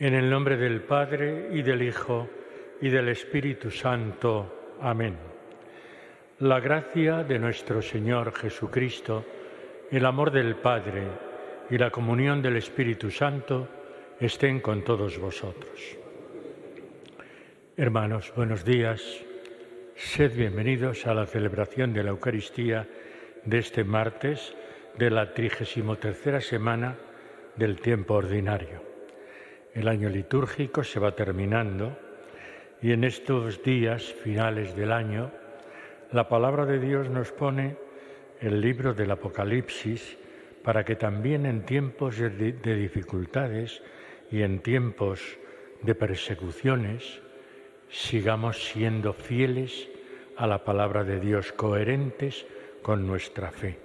En el nombre del Padre, y del Hijo, y del Espíritu Santo. Amén. La gracia de nuestro Señor Jesucristo, el amor del Padre y la comunión del Espíritu Santo estén con todos vosotros. Hermanos, buenos días. Sed bienvenidos a la celebración de la Eucaristía de este martes de la 33ª semana del tiempo ordinario. El año litúrgico se va terminando y en estos días finales del año la palabra de Dios nos pone el libro del Apocalipsis para que también en tiempos de dificultades y en tiempos de persecuciones sigamos siendo fieles a la palabra de Dios, coherentes con nuestra fe.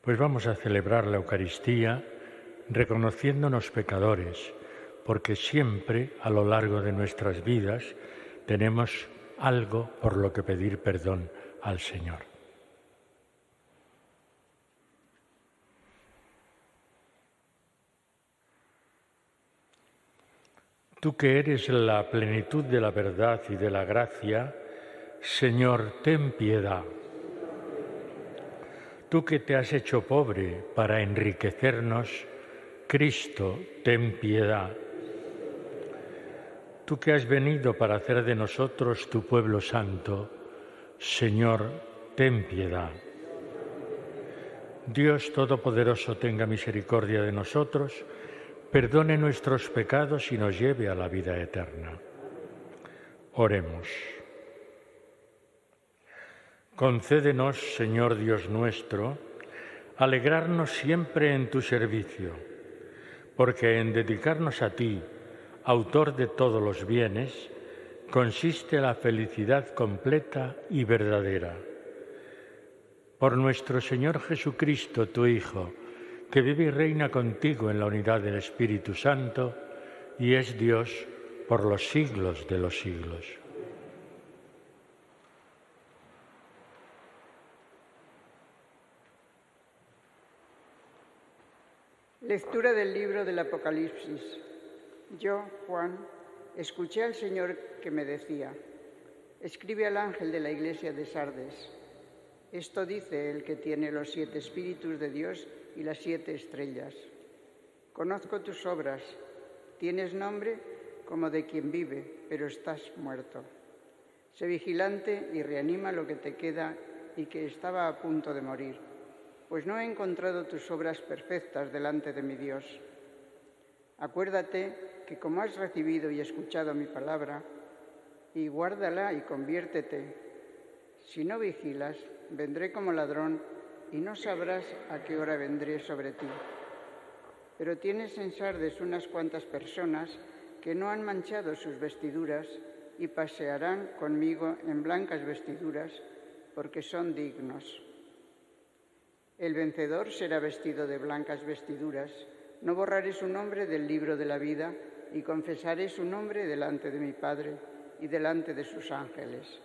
Pues vamos a celebrar la Eucaristía reconociéndonos pecadores, porque siempre a lo largo de nuestras vidas tenemos algo por lo que pedir perdón al Señor. Tú que eres la plenitud de la verdad y de la gracia, Señor, ten piedad. Tú que te has hecho pobre para enriquecernos, Cristo, ten piedad. Tú que has venido para hacer de nosotros tu pueblo santo, Señor, ten piedad. Dios Todopoderoso tenga misericordia de nosotros, perdone nuestros pecados y nos lleve a la vida eterna. Oremos. Concédenos, Señor Dios nuestro, alegrarnos siempre en tu servicio, porque en dedicarnos a ti, autor de todos los bienes, consiste la felicidad completa y verdadera. Por nuestro Señor Jesucristo, tu Hijo, que vive y reina contigo en la unidad del Espíritu Santo y es Dios por los siglos de los siglos. Lectura del libro del Apocalipsis. Yo, Juan, escuché al Señor que me decía: escribe al ángel de la iglesia de Sardes. Esto dice el que tiene los 7 espíritus de Dios y las 7 estrellas. Conozco tus obras. Tienes nombre como de quien vive, pero estás muerto. Sé vigilante y reanima lo que te queda y que estaba a punto de morir, pues no he encontrado tus obras perfectas delante de mi Dios. Acuérdate que como has recibido y escuchado mi palabra, y guárdala y conviértete. Si no vigilas, vendré como ladrón y no sabrás a qué hora vendré sobre ti. Pero tienes en Sardes unas cuantas personas que no han manchado sus vestiduras y pasearán conmigo en blancas vestiduras porque son dignos. El vencedor será vestido de blancas vestiduras. No borraré su nombre del libro de la vida y confesaré su nombre delante de mi Padre y delante de sus ángeles.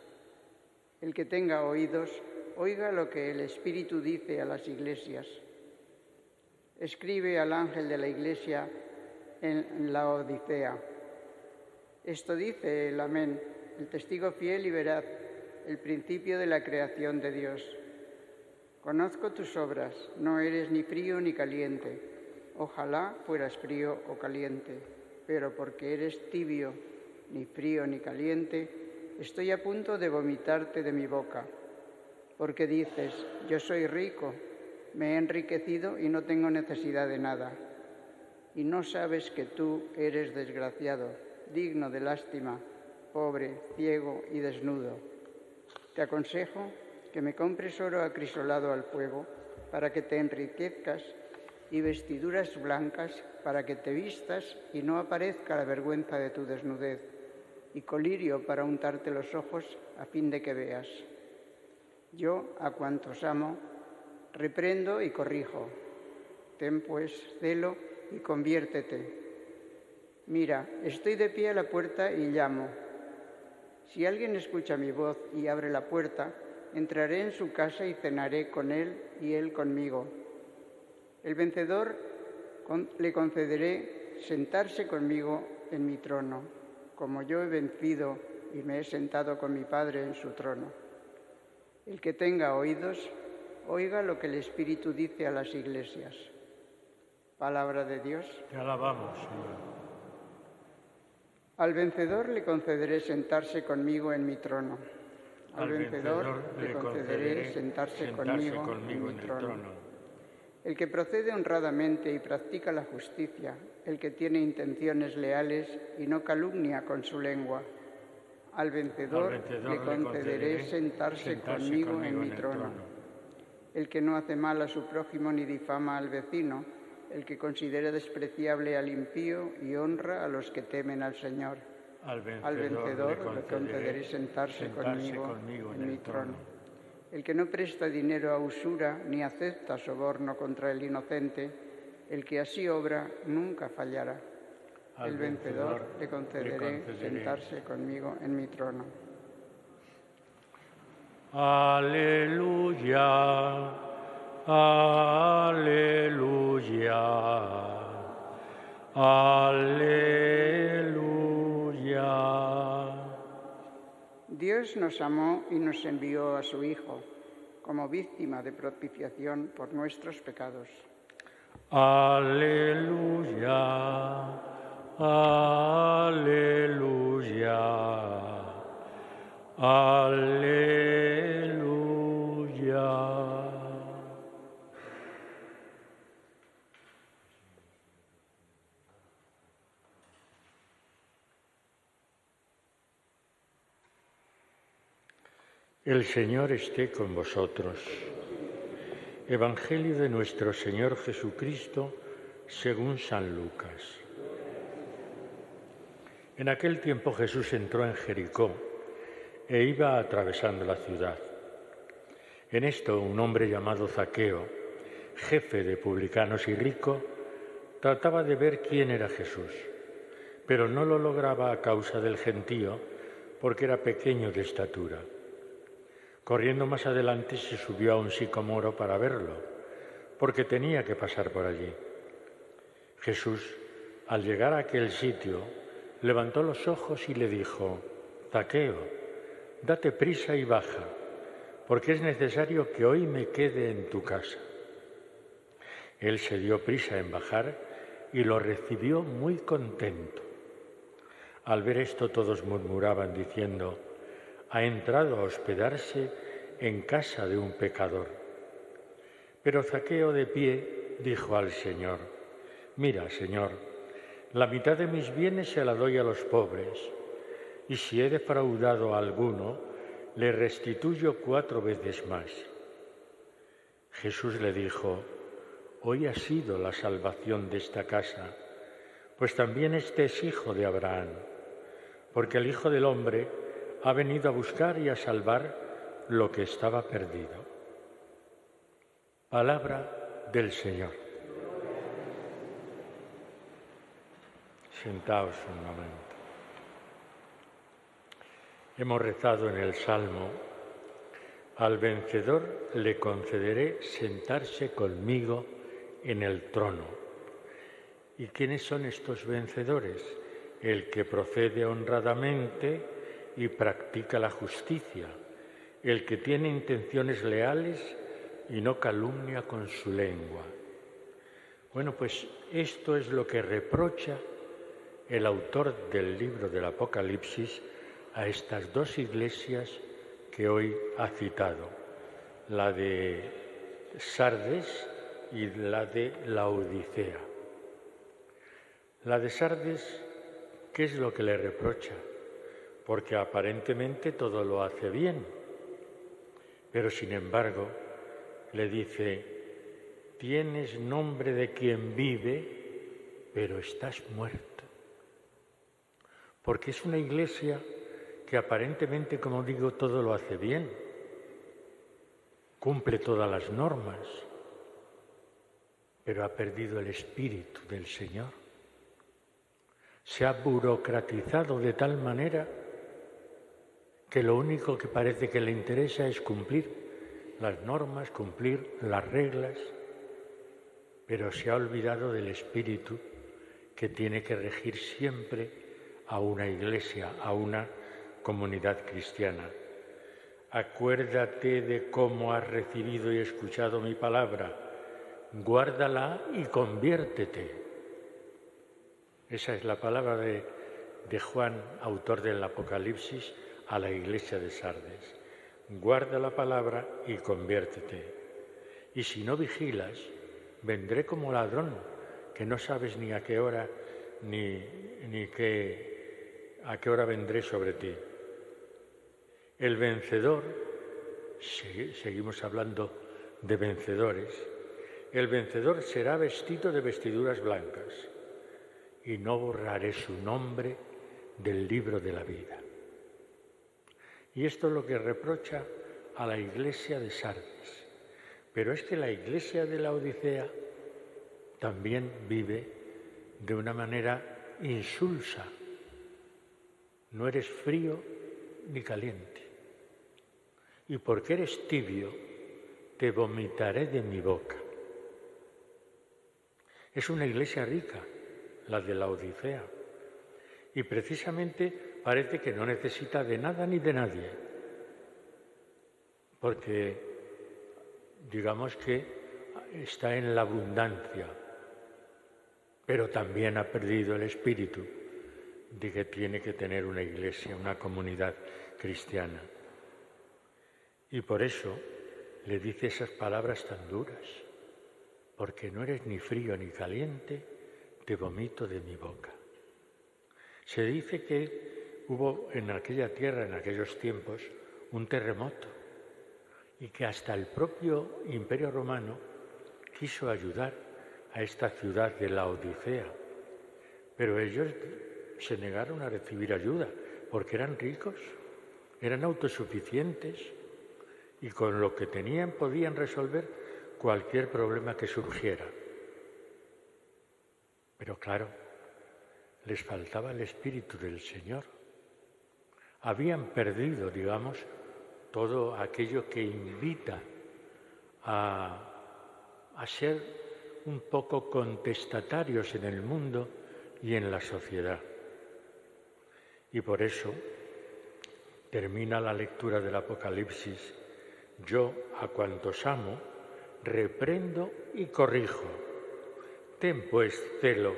El que tenga oídos, oiga lo que el Espíritu dice a las iglesias. Escribe al ángel de la iglesia en la Odisea. Esto dice el Amén, el testigo fiel y veraz, el principio de la creación de Dios. Conozco tus obras, no eres ni frío ni caliente. Ojalá fueras frío o caliente, pero porque eres tibio, ni frío ni caliente, estoy a punto de vomitarte de mi boca. Porque dices, yo soy rico, me he enriquecido y no tengo necesidad de nada. Y no sabes que tú eres desgraciado, digno de lástima, pobre, ciego y desnudo. Te aconsejo que me compres oro acrisolado al fuego para que te enriquezcas y vestiduras blancas para que te vistas y no aparezca la vergüenza de tu desnudez, y colirio para untarte los ojos a fin de que veas. Yo, a cuantos amo, reprendo y corrijo. Ten pues celo y conviértete. Mira, estoy de pie a la puerta y llamo. Si alguien escucha mi voz y abre la puerta, entraré en su casa y cenaré con él y él conmigo. El vencedor le concederé sentarse conmigo en mi trono, como yo he vencido y me he sentado con mi Padre en su trono. El que tenga oídos, oiga lo que el Espíritu dice a las iglesias. Palabra de Dios. Te alabamos, Señor. Al vencedor le concederé sentarse conmigo en mi trono. Al vencedor le concederé sentarse conmigo en mi trono. El que procede honradamente y practica la justicia, el que tiene intenciones leales y no calumnia con su lengua. Al vencedor le concederé sentarse conmigo en mi trono. El que no hace mal a su prójimo ni difama al vecino, el que considera despreciable al impío y honra a los que temen al Señor. Al vencedor le concederé sentarse conmigo en mi trono. El que no presta dinero a usura ni acepta soborno contra el inocente, el que así obra nunca fallará. El vencedor le concederé sentarse conmigo en mi trono. Aleluya, aleluya, aleluya. Dios nos amó y nos envió a su Hijo como víctima de propiciación por nuestros pecados. Aleluya, aleluya, aleluya. El Señor esté con vosotros. Evangelio de nuestro Señor Jesucristo según San Lucas. En aquel tiempo Jesús entró en Jericó e iba atravesando la ciudad. En esto un hombre llamado Zaqueo, jefe de publicanos y rico, trataba de ver quién era Jesús, pero no lo lograba a causa del gentío porque era pequeño de estatura. Corriendo más adelante se subió a un sicomoro para verlo, porque tenía que pasar por allí. Jesús, al llegar a aquel sitio, levantó los ojos y le dijo: Zaqueo, date prisa y baja, porque es necesario que hoy me quede en tu casa. Él se dio prisa en bajar y lo recibió muy contento. Al ver esto todos murmuraban diciendo: ha entrado a hospedarse en casa de un pecador. Pero Zaqueo de pie dijo al Señor: mira, Señor, la mitad de mis bienes se la doy a los pobres, y si he defraudado a alguno, le restituyo 4 veces más. Jesús le dijo: hoy ha sido la salvación de esta casa, pues también este es hijo de Abraham, porque el Hijo del Hombre ha venido a buscar y a salvar lo que estaba perdido. Palabra del Señor. Sentaos un momento. Hemos rezado en el Salmo: al vencedor le concederé sentarse conmigo en el trono. ¿Y quiénes son estos vencedores? El que procede honradamente y practica la justicia, el que tiene intenciones leales y no calumnia con su lengua. Bueno, pues esto es lo que reprocha el autor del libro del Apocalipsis a estas 2 iglesias que hoy ha citado, la de Sardes y la de Laodicea. La de Sardes, ¿qué es lo que le reprocha? Porque aparentemente todo lo hace bien, pero sin embargo le dice: tienes nombre de quien vive, pero estás muerto. Porque es una iglesia que aparentemente, como digo, todo lo hace bien, cumple todas las normas, pero ha perdido el espíritu del Señor. Se ha burocratizado de tal manera que lo único que parece que le interesa es cumplir las normas, cumplir las reglas, pero se ha olvidado del espíritu que tiene que regir siempre a una iglesia, a una comunidad cristiana. Acuérdate de cómo has recibido y escuchado mi palabra, guárdala y conviértete. Esa es la palabra de Juan, autor del Apocalipsis, a la iglesia de Sardes. Guarda la palabra y conviértete. Y si no vigilas, vendré como ladrón, que no sabes ni a qué hora a qué hora vendré sobre ti. El vencedor, seguimos hablando de vencedores, el vencedor será vestido de vestiduras blancas y no borraré su nombre del libro de la vida. Y esto es lo que reprocha a la iglesia de Sardes. Pero es que la iglesia de la Odisea también vive de una manera insulsa. No eres frío ni caliente. Y porque eres tibio, te vomitaré de mi boca. Es una iglesia rica, la de la Odisea. Y precisamente parece que no necesita de nada ni de nadie. Porque digamos que está en la abundancia, pero también ha perdido el espíritu de que tiene que tener una iglesia, una comunidad cristiana. Y por eso le dice esas palabras tan duras, porque no eres ni frío ni caliente, te vomito de mi boca. Se dice que hubo en aquella tierra, en aquellos tiempos, un terremoto y que hasta el propio Imperio Romano quiso ayudar a esta ciudad de la Odisea, pero ellos se negaron a recibir ayuda porque eran ricos, eran autosuficientes y con lo que tenían podían resolver cualquier problema que surgiera. Pero claro, les faltaba el Espíritu del Señor. Habían perdido, digamos, todo aquello que invita a ser un poco contestatarios en el mundo y en la sociedad. Y por eso termina la lectura del Apocalipsis: yo a cuantos amo, reprendo y corrijo. Ten pues celo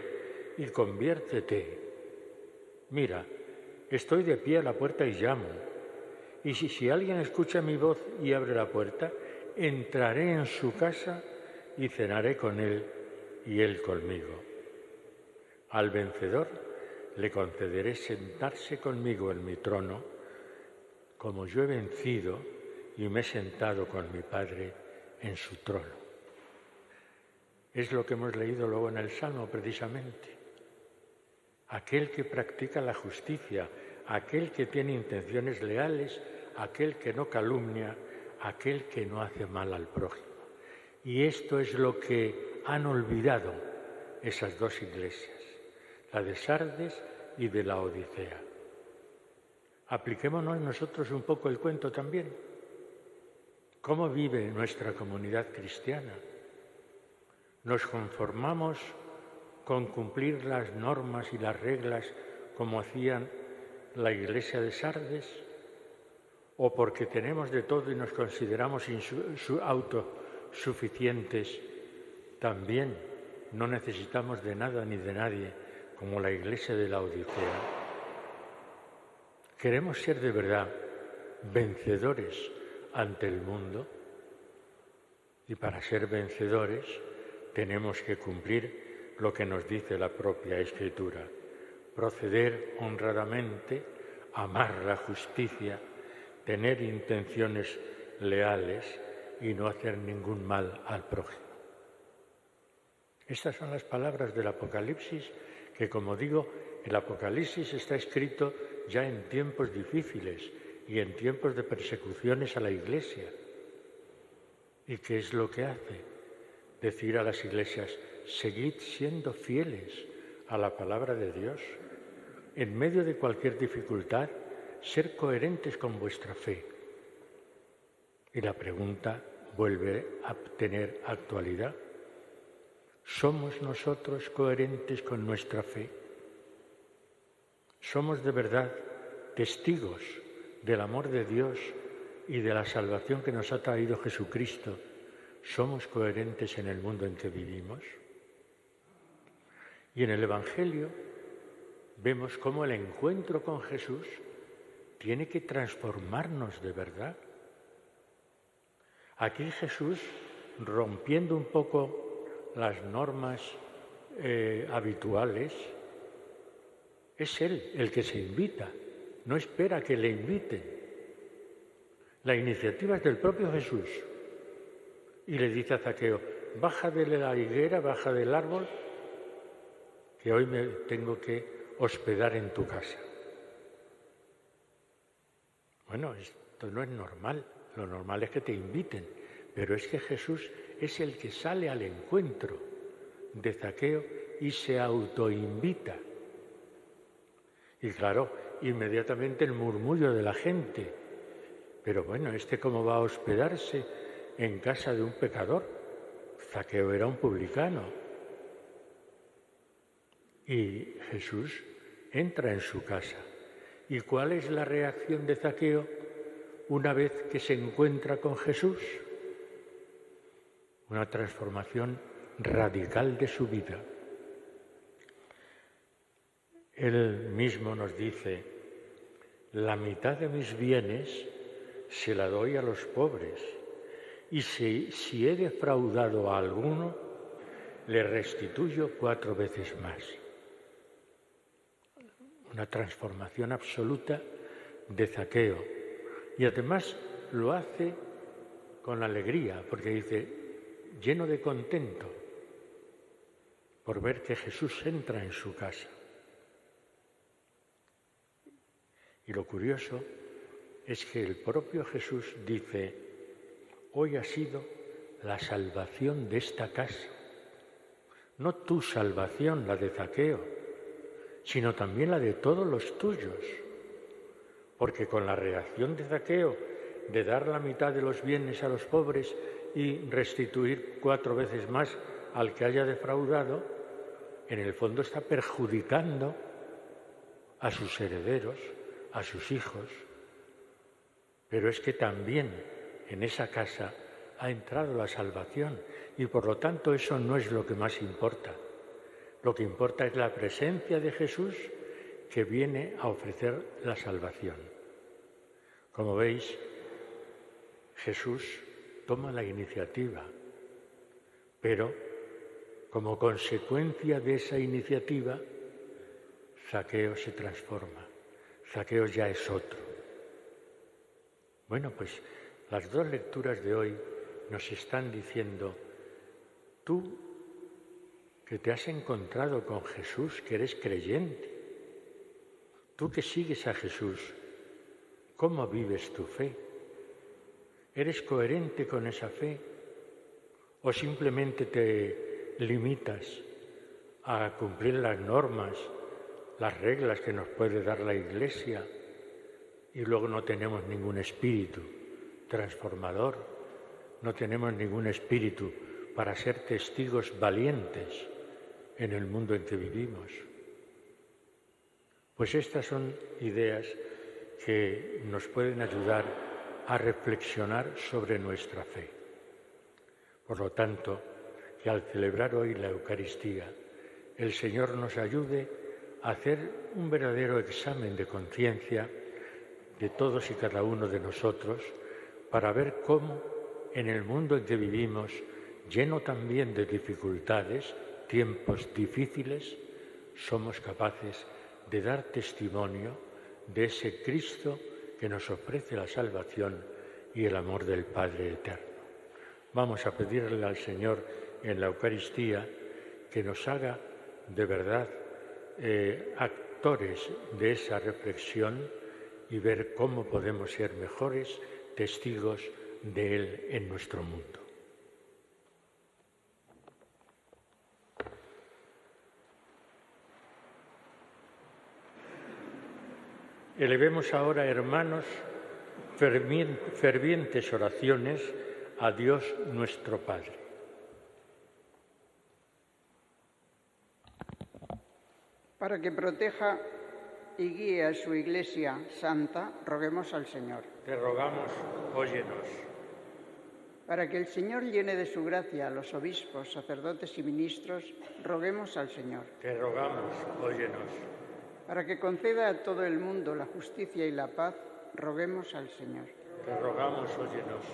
y conviértete. Mira, estoy de pie a la puerta y llamo. Y si alguien escucha mi voz y abre la puerta, entraré en su casa y cenaré con él y él conmigo. Al vencedor le concederé sentarse conmigo en mi trono, como yo he vencido y me he sentado con mi Padre en su trono. Es lo que hemos leído luego en el Salmo precisamente. Aquel que practica la justicia, aquel que tiene intenciones leales, aquel que no calumnia, aquel que no hace mal al prójimo. Y esto es lo que han olvidado esas dos iglesias, la de Sardes y de la Odisea. Apliquémonos nosotros un poco el cuento también. ¿Cómo vive nuestra comunidad cristiana? ¿Nos conformamos con cumplir las normas y las reglas como hacían la iglesia de Sardes? ¿O porque tenemos de todo y nos consideramos autosuficientes, también no necesitamos de nada ni de nadie como la iglesia de la Odisea? ¿Queremos ser de verdad vencedores ante el mundo? Y para ser vencedores tenemos que cumplir lo que nos dice la propia Escritura: proceder honradamente, amar la justicia, tener intenciones leales y no hacer ningún mal al prójimo. Estas son las palabras del Apocalipsis que, como digo, el Apocalipsis está escrito ya en tiempos difíciles y en tiempos de persecuciones a la Iglesia. ¿Y qué es lo que hace? Decir a las iglesias: seguid siendo fieles a la palabra de Dios. En medio de cualquier dificultad, ser coherentes con vuestra fe. Y la pregunta vuelve a tener actualidad. ¿Somos nosotros coherentes con nuestra fe? ¿Somos de verdad testigos del amor de Dios y de la salvación que nos ha traído Jesucristo? ¿Somos coherentes en el mundo en que vivimos? Y en el Evangelio vemos cómo el encuentro con Jesús tiene que transformarnos de verdad. Aquí Jesús, rompiendo un poco las normas habituales, es Él el que se invita, no espera que le inviten. La iniciativa es del propio Jesús. Y le dice a Zaqueo, baja de la higuera, baja del árbol, que hoy me tengo que hospedar en tu casa. Bueno, esto no es normal, lo normal es que te inviten, pero es que Jesús es el que sale al encuentro de Zaqueo y se autoinvita. Y claro, inmediatamente el murmullo de la gente, pero bueno, ¿cómo va a hospedarse en casa de un pecador? Zaqueo era un publicano. Y Jesús entra en su casa. ¿Y cuál es la reacción de Zaqueo una vez que se encuentra con Jesús? Una transformación radical de su vida. Él mismo nos dice, la mitad de mis bienes se la doy a los pobres, y si he defraudado a alguno, le restituyo 4 veces más. Una transformación absoluta de Zaqueo. Y además lo hace con alegría, porque dice, lleno de contento por ver que Jesús entra en su casa. Y lo curioso es que el propio Jesús dice, hoy ha sido la salvación de esta casa. No tu salvación, la de Zaqueo, sino también la de todos los tuyos. Porque con la reacción de Zaqueo de dar la mitad de los bienes a los pobres y restituir 4 veces más al que haya defraudado, en el fondo está perjudicando a sus herederos, a sus hijos. Pero es que también en esa casa ha entrado la salvación y por lo tanto eso no es lo que más importa. Lo que importa es la presencia de Jesús que viene a ofrecer la salvación. Como veis, Jesús toma la iniciativa, pero como consecuencia de esa iniciativa, Zaqueo se transforma. Zaqueo ya es otro. Bueno, pues las 2 lecturas de hoy nos están diciendo, tú que te has encontrado con Jesús, que eres creyente, tú que sigues a Jesús, ¿cómo vives tu fe? ¿Eres coherente con esa fe? ¿O simplemente te limitas a cumplir las normas, las reglas que nos puede dar la Iglesia y luego no tenemos ningún espíritu transformador, no tenemos ningún espíritu para ser testigos valientes en el mundo en que vivimos? Pues estas son ideas que nos pueden ayudar a reflexionar sobre nuestra fe. Por lo tanto, que al celebrar hoy la Eucaristía, el Señor nos ayude a hacer un verdadero examen de conciencia de todos y cada uno de nosotros para ver cómo en el mundo en que vivimos, lleno también de dificultades, tiempos difíciles, somos capaces de dar testimonio de ese Cristo que nos ofrece la salvación y el amor del Padre Eterno. Vamos a pedirle al Señor en la Eucaristía que nos haga de verdad actores de esa reflexión y ver cómo podemos ser mejores testigos de Él en nuestro mundo. Elevemos ahora, hermanos, fervientes oraciones a Dios nuestro Padre. Para que proteja y guíe a su Iglesia santa, roguemos al Señor. Te rogamos, óyenos. Para que el Señor llene de su gracia a los obispos, sacerdotes y ministros, roguemos al Señor. Te rogamos, óyenos. Para que conceda a todo el mundo la justicia y la paz, roguemos al Señor. Te rogamos, óyenos.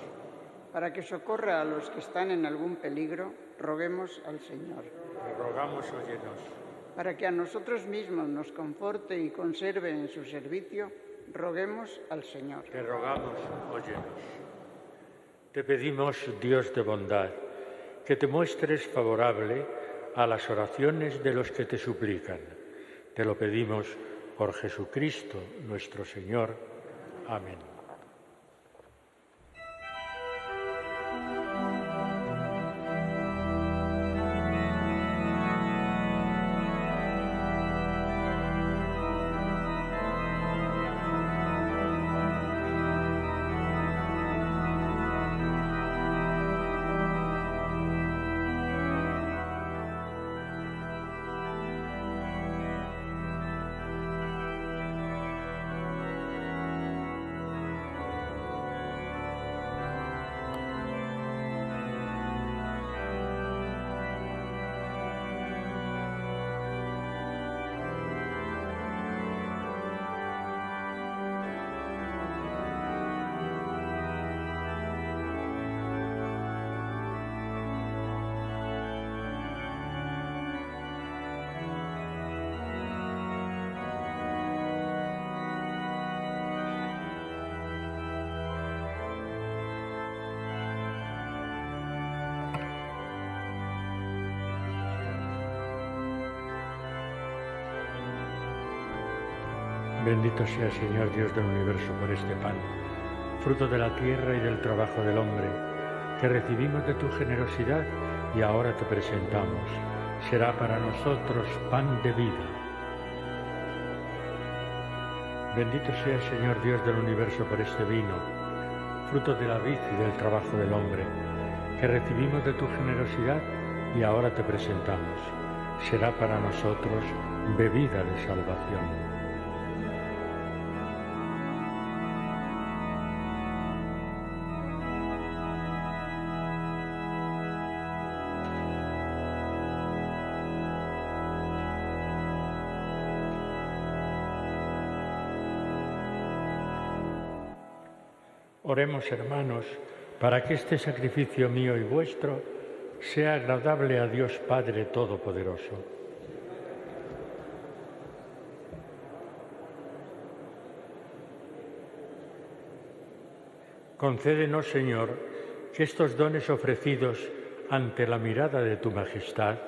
Para que socorra a los que están en algún peligro, roguemos al Señor. Te rogamos, óyenos. Para que a nosotros mismos nos conforte y conserve en su servicio, roguemos al Señor. Te rogamos, óyenos. Te pedimos, Dios de bondad, que te muestres favorable a las oraciones de los que te suplican. Te lo pedimos por Jesucristo, nuestro Señor. Amén. Bendito sea, Señor Dios del universo, por este pan, fruto de la tierra y del trabajo del hombre, que recibimos de tu generosidad y ahora te presentamos. Será para nosotros pan de vida. Bendito sea, Señor Dios del universo, por este vino, fruto de la vid y del trabajo del hombre, que recibimos de tu generosidad y ahora te presentamos. Será para nosotros bebida de salvación. Oremos, hermanos, para que este sacrificio mío y vuestro sea agradable a Dios Padre Todopoderoso. Concédenos, Señor, que estos dones ofrecidos ante la mirada de tu majestad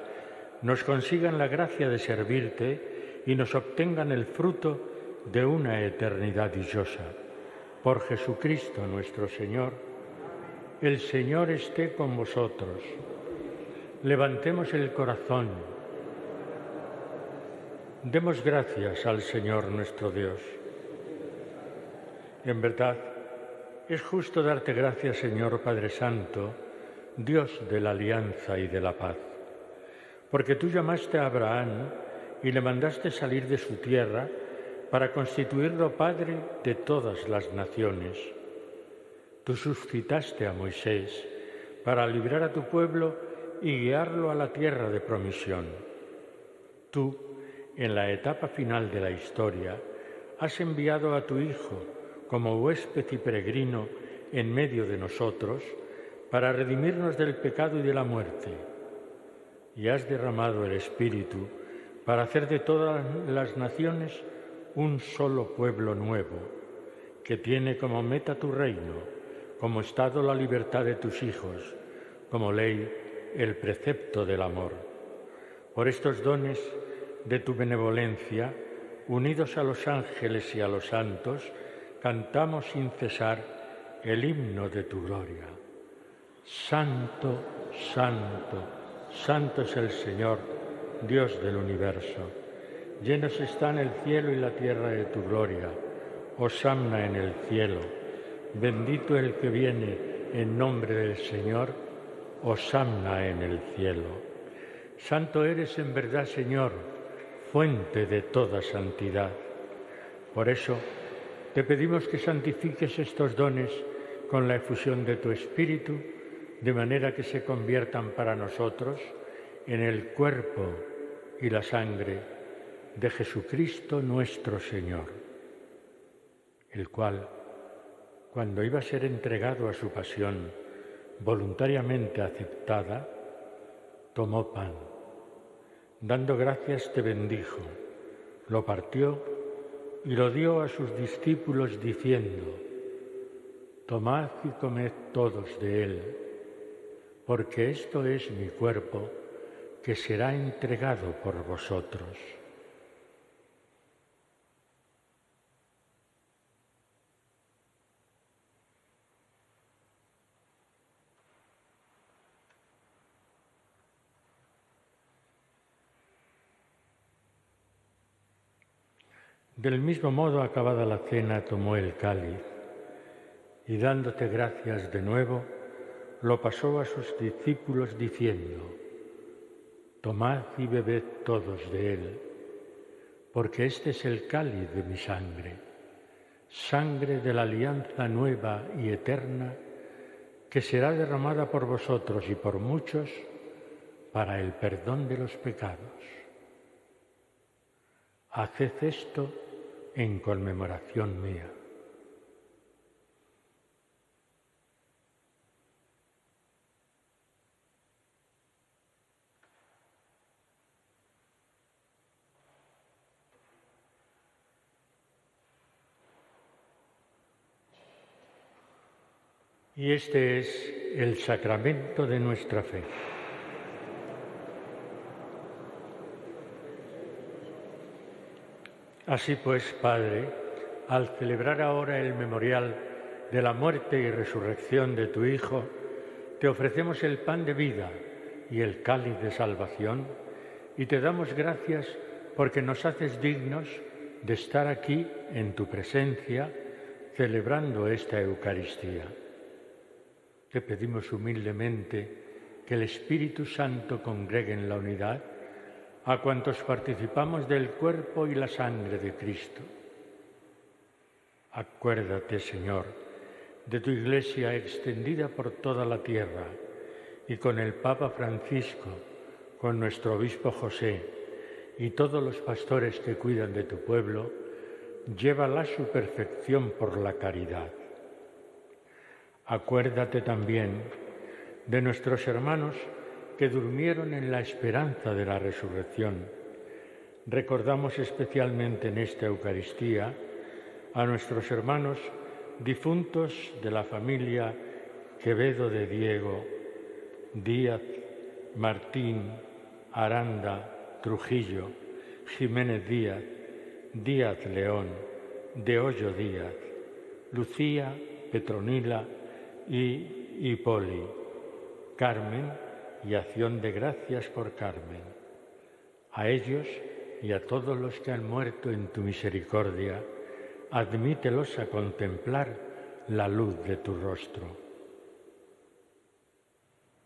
nos consigan la gracia de servirte y nos obtengan el fruto de una eternidad dichosa. Por Jesucristo nuestro Señor. El Señor esté con vosotros. Levantemos el corazón. Demos gracias al Señor nuestro Dios. En verdad, es justo darte gracias, Señor Padre Santo, Dios de la alianza y de la paz, porque tú llamaste a Abraham y le mandaste salir de su tierra para constituirlo Padre de todas las naciones. Tú suscitaste a Moisés para librar a tu pueblo y guiarlo a la tierra de promisión. Tú, en la etapa final de la historia, has enviado a tu Hijo como huésped y peregrino en medio de nosotros para redimirnos del pecado y de la muerte. Y has derramado el Espíritu para hacer de todas las naciones un solo pueblo nuevo, que tiene como meta tu reino, como estado la libertad de tus hijos, como ley el precepto del amor. Por estos dones de tu benevolencia, unidos a los ángeles y a los santos, cantamos sin cesar el himno de tu gloria. Santo, santo, santo es el Señor, Dios del universo. Llenos están el cielo y la tierra de tu gloria. Hosanna en el cielo. Bendito el que viene en nombre del Señor. Hosanna en el cielo. Santo eres en verdad, Señor, fuente de toda santidad. Por eso, te pedimos que santifiques estos dones con la efusión de tu Espíritu, de manera que se conviertan para nosotros en el cuerpo y la sangre de Jesucristo nuestro Señor, el cual, cuando iba a ser entregado a su pasión voluntariamente aceptada, tomó pan. Dando gracias te bendijo, lo partió y lo dio a sus discípulos diciendo: tomad y comed todos de él, porque esto es mi cuerpo que será entregado por vosotros. Del mismo modo, acabada la cena, tomó el cáliz y, dándote gracias de nuevo, lo pasó a sus discípulos diciendo: tomad y bebed todos de él, porque este es el cáliz de mi sangre, sangre de la alianza nueva y eterna, que será derramada por vosotros y por muchos para el perdón de los pecados. Haced esto en conmemoración mía. Y este es el sacramento de nuestra fe. Así pues, Padre, al celebrar ahora el memorial de la muerte y resurrección de tu Hijo, te ofrecemos el pan de vida y el cáliz de salvación, y te damos gracias porque nos haces dignos de estar aquí en tu presencia celebrando esta Eucaristía. Te pedimos humildemente que el Espíritu Santo congregue en la unidad a cuantos participamos del cuerpo y la sangre de Cristo. Acuérdate, Señor, de tu Iglesia extendida por toda la tierra y con el Papa Francisco, con nuestro Obispo José y todos los pastores que cuidan de tu pueblo, llévala a su perfección por la caridad. Acuérdate también de nuestros hermanos que durmieron en la esperanza de la resurrección. Recordamos especialmente en esta Eucaristía a nuestros hermanos difuntos de la familia Quevedo de Diego, Díaz, Martín, Aranda, Trujillo, Jiménez Díaz, Díaz León, de Hoyo Díaz, Lucía, Petronila y Poli, Carmen, y acción de gracias por Carmen. A ellos y a todos los que han muerto en tu misericordia, admítelos a contemplar la luz de tu rostro.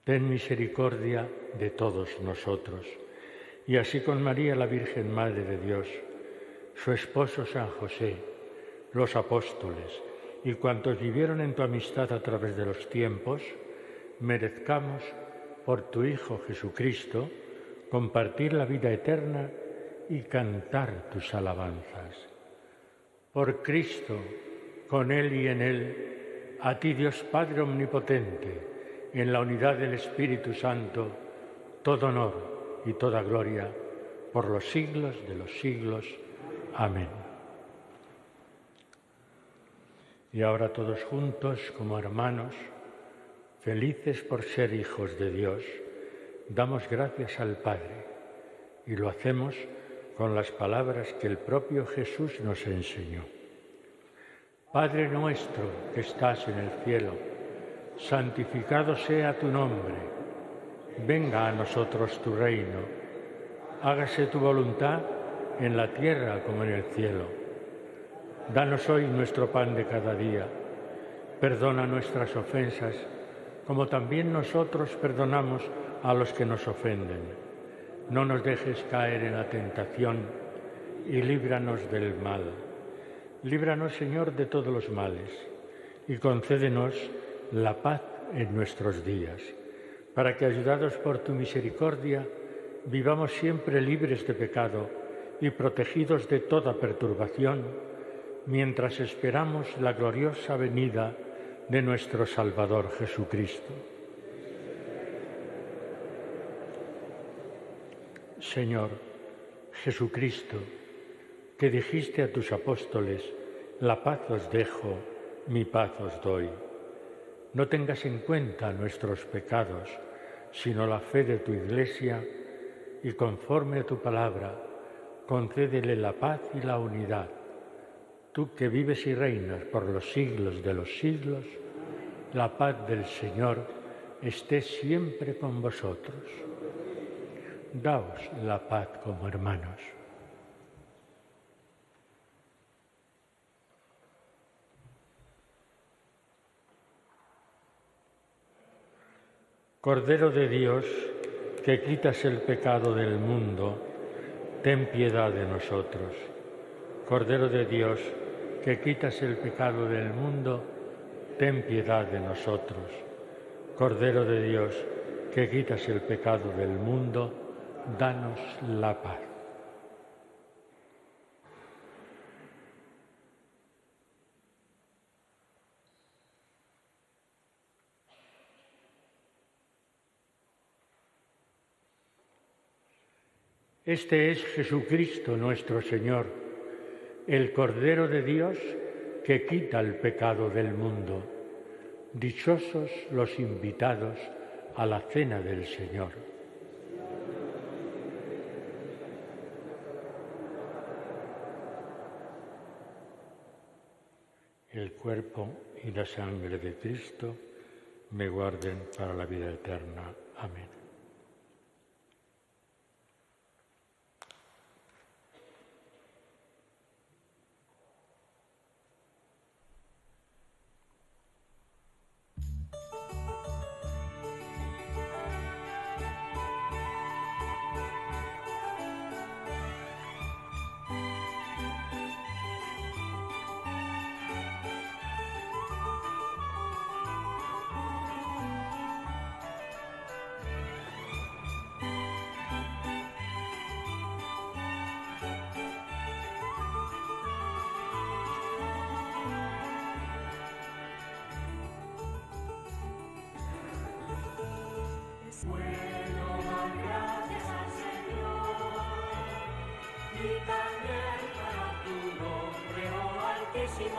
Ten misericordia de todos nosotros, y así con María, la Virgen Madre de Dios, su esposo San José, los apóstoles y cuantos vivieron en tu amistad a través de los tiempos, merezcamos por tu Hijo Jesucristo, compartir la vida eterna y cantar tus alabanzas. Por Cristo, con Él y en Él, a ti Dios Padre Omnipotente, en la unidad del Espíritu Santo, todo honor y toda gloria, por los siglos de los siglos. Amén. Y ahora todos juntos, como hermanos, felices por ser hijos de Dios, damos gracias al Padre y lo hacemos con las palabras que el propio Jesús nos enseñó. Padre nuestro que estás en el cielo, santificado sea tu nombre, venga a nosotros tu reino, hágase tu voluntad en la tierra como en el cielo. Danos hoy nuestro pan de cada día, perdona nuestras ofensas, como también nosotros perdonamos a los que nos ofenden. no nos dejes caer en la tentación y líbranos del mal. Líbranos, Señor, de todos los males y concédenos la paz en nuestros días, para que, ayudados por tu misericordia, vivamos siempre libres de pecado y protegidos de toda perturbación, mientras esperamos la gloriosa venida de nuestro Salvador Jesucristo. Señor Jesucristo, que dijiste a tus apóstoles: la paz os dejo, mi paz os doy. No tengas en cuenta nuestros pecados, sino la fe de tu Iglesia, y conforme a tu palabra, concédele la paz y la unidad. Tú que vives y reinas por los siglos de los siglos, la paz del Señor esté siempre con vosotros. Daos la paz como hermanos. Cordero de Dios, que quitas el pecado del mundo, ten piedad de nosotros. Cordero de Dios, que quitas el pecado del mundo, ten piedad de nosotros. Cordero de Dios, que quitas el pecado del mundo, danos la paz. Este es Jesucristo nuestro Señor, el Cordero de Dios que quita el pecado del mundo. Dichosos los invitados a la cena del Señor. El cuerpo y la sangre de Cristo me guarden para la vida eterna. Amén. Existe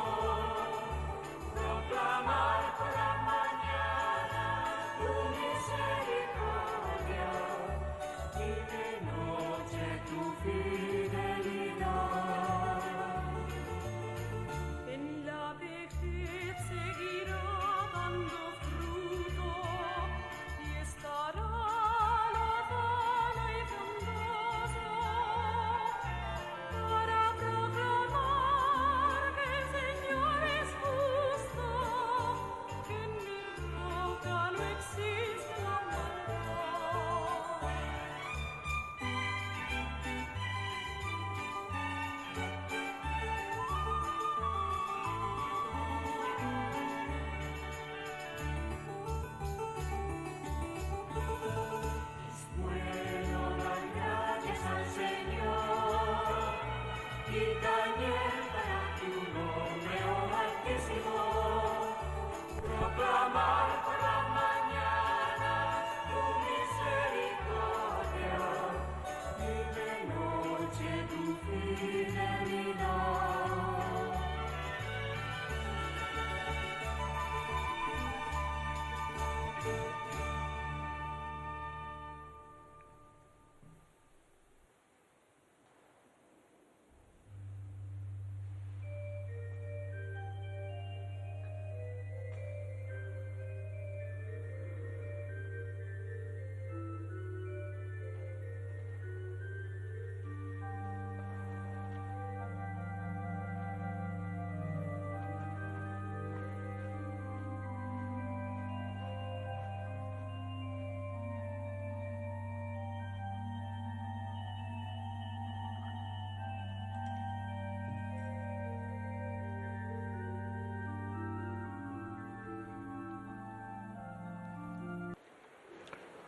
amor.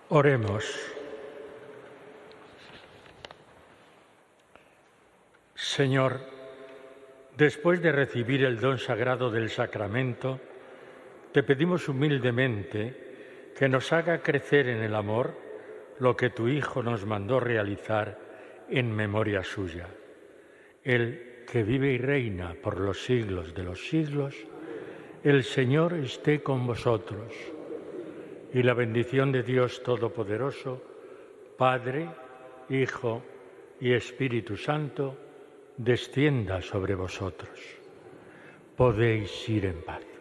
Oremos. Señor, después de recibir el don sagrado del sacramento, te pedimos humildemente que nos haga crecer en el amor lo que tu Hijo nos mandó realizar en memoria suya. Él que vive y reina por los siglos de los siglos, el Señor esté con vosotros. Y la bendición de Dios Todopoderoso, Padre, Hijo y Espíritu Santo, descienda sobre vosotros. Podéis ir en paz.